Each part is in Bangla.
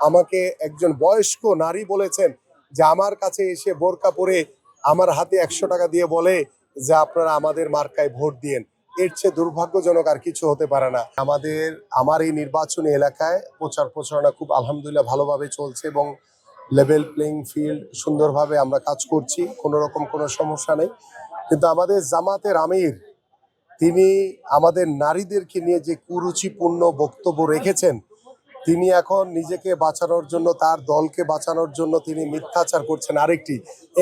আমাকে একজন বয়স্ক নারী বলেছেন যে আমার কাছে এসে বোরকা পরে আমার হাতে 100 টাকা দিয়ে বলে যে আপনারা আমাদের মার্কায় ভোট দিয়েন। এর চেয়ে দুর্ভাগ্যজনক আর কিছু হতে পারে না। আমার এই নির্বাচনী এলাকায় প্রচার প্রচারণা খুব আলহামদুলিল্লাহ ভালোভাবে চলছে এবং লেভেল প্লেইং ফিল্ড সুন্দরভাবে আমরা কাজ করছি, কোনো রকম কোনো সমস্যা নেই। কিন্তু আমাদের জামাতের আমির তিনি আমাদের নারীদেরকে নিয়ে যে কুরুচিপূর্ণ বক্তব্য রেখেছেন, তিনি এখন নিজেকে বাঁচানোর জন্য, তার দলকে বাঁচানোর জন্য তিনি মিথ্যাচার করছেন।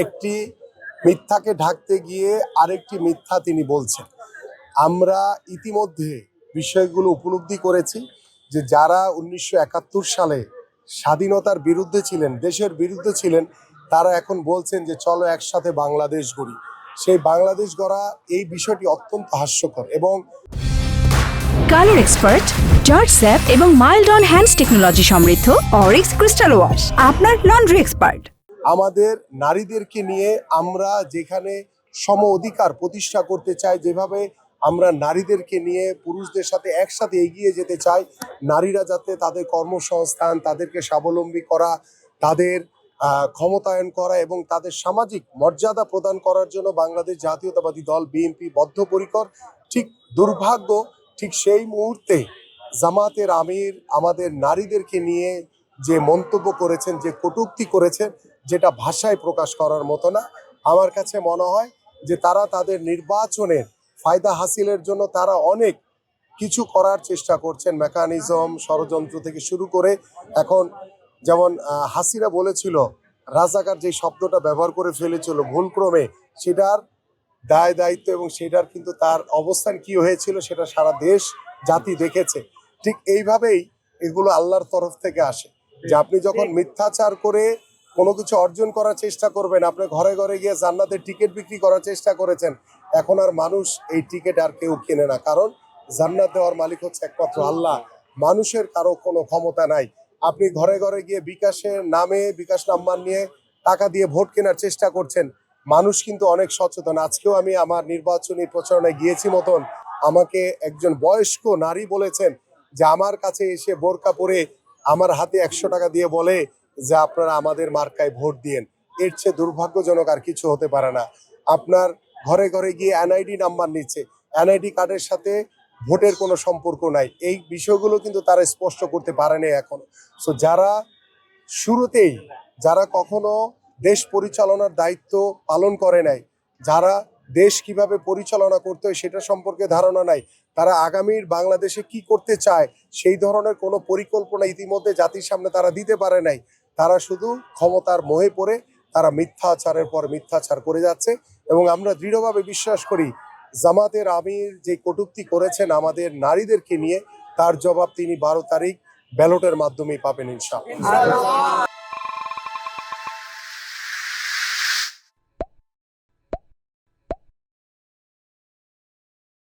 একটি মিথ্যাকে ঢাকতে গিয়ে আরেকটি মিথ্যা তিনি বলছেন। আমরা ইতিমধ্যে বিষয়গুলো উপলব্ধি করেছি যে যারা 1971 সালে স্বাধীনতার বিরুদ্ধে ছিলেন, দেশের বিরুদ্ধে ছিলেন, তারা এখন বলছেন যে চলো একসাথে বাংলাদেশ গড়ি। সেই বাংলাদেশ গড়া এই বিষয়টি অত্যন্ত হাস্যকর। এবং কালার এক্সপার্ট, জর্জ স্যাপ এবং মাইল্ড অন হ্যান্ডস টেকনোলজি সমৃদ্ধ অরিক্স ক্রিস্টাল ওয়াশ আপনার লন্ড্রি এক্সপার্ট। আমাদের নারীদেরকে নিয়ে আমরা যেখানে সম অধিকার প্রতিষ্ঠা করতে চাই, যেভাবে আমরা নারীদেরকে নিয়ে পুরুষদের সাথে একসাথে এগিয়ে যেতে চাই, নারীরা যাতে তাদের কর্মসংস্থান, তাদেরকে স্বাবলম্বী করা, তাদের ক্ষমতায়ন করা এবং তাদের সামাজিক মর্যাদা প্রদান করার জন্য বাংলাদেশ জাতীয়তাবাদী দল বিএনপি বদ্ধপরিকর। ঠিক দুর্ভাগ্য, ঠিক সেই মুহূর্তে জামাতের আমির আমাদের নারীদেরকে নিয়ে যে মন্তব্য করেছেন, যে কটূক্তি করেছেন, যেটা ভাষায় প্রকাশ করার মতো না। আমার কাছে মনে হয় যে তারা তাদের নির্বাচনের ফায়দা হাসিলের জন্য তারা অনেক কিছু করার চেষ্টা করছেন, মেকানিজম, ষড়যন্ত্র থেকে শুরু করে। এখন যেমন হাসিনা বলেছিল, রাজাকার যে শব্দটা ব্যবহার করে ফেলেছিল ভুলক্রমে, সেটার দায় দায়িত্ব এবং সেটার কিন্তু তার অবস্থান কি হয়েছিল সেটা সারা দেশ জাতি দেখেছে। ঠিক এইভাবেই এগুলো আল্লাহর তরফ থেকে আসে যে আপনি যখন মিথ্যাচার করে কোনো কিছু অর্জন করার চেষ্টা করবেন, আপনি ঘরে ঘরে গিয়ে জান্নাতের টিকিট বিক্রি করার চেষ্টা করেছেন, এখন আর মানুষ এই টিকিট আর কেউ কেনে না, কারণ জান্নাত দেওয়ার মালিক হচ্ছে একমাত্র আল্লাহ। মানুষের কারো কোনো ক্ষমতা নাই। আপনি ঘরে ঘরে গিয়ে বিকাশের নামে, বিকাশ নাম্বার নিয়ে টাকা দিয়ে ভোট কেনার চেষ্টা করছেন। মানুষ কিন্তু অনেক সচেতন। আজকেও আমি আমার নির্বাচনী প্রচারণায় গিয়েছি মতন, আমাকে একজন বয়স্ক নারী বলেছেন যে আমার কাছে এসে বোরকা পরে আমার হাতে 100 টাকা দিয়ে বলে যে আপনারা আমাদের মার্কায় ভোট দিয়েন। এর চেয়ে দুর্ভাগ্যজনক আর কিছু হতে পারে না। আপনার ঘরে ঘরে গিয়ে এনআইডি নাম্বার নিচ্ছে, এনআইডি কার্ডের সাথে ভোটের কোনো সম্পর্ক নাই। এই বিষয়গুলো কিন্তু তারা স্পষ্ট করতে পারেনি এখন। সো যারা শুরুতেই, যারা কখনো দেশ পরিচালনার দায়িত্ব পালন করে নাই, যারা দেশ কিভাবে পরিচালনা করতে হয় সেটা সম্পর্কে ধারণা নাই, তারা আগামীর বাংলাদেশে কি করতে চায় সেই ধরনের কোনো পরিকল্পনা ইতিমধ্যে জাতির সামনে তারা দিতে পারে নাই। তারা শুধু ক্ষমতার মোহে পড়ে তারা মিথ্যাচারের পর মিথ্যাচার করে যাচ্ছে। এবং আমরা দৃঢ়ভাবে বিশ্বাস করি জামাতের আমির যে কটূক্তি করেছেন আমাদের নারীদেরকে নিয়ে, তার জবাব তিনি 12 তারিখ ব্যালটের মাধ্যমেই পাবেন ইনশাআল্লাহ।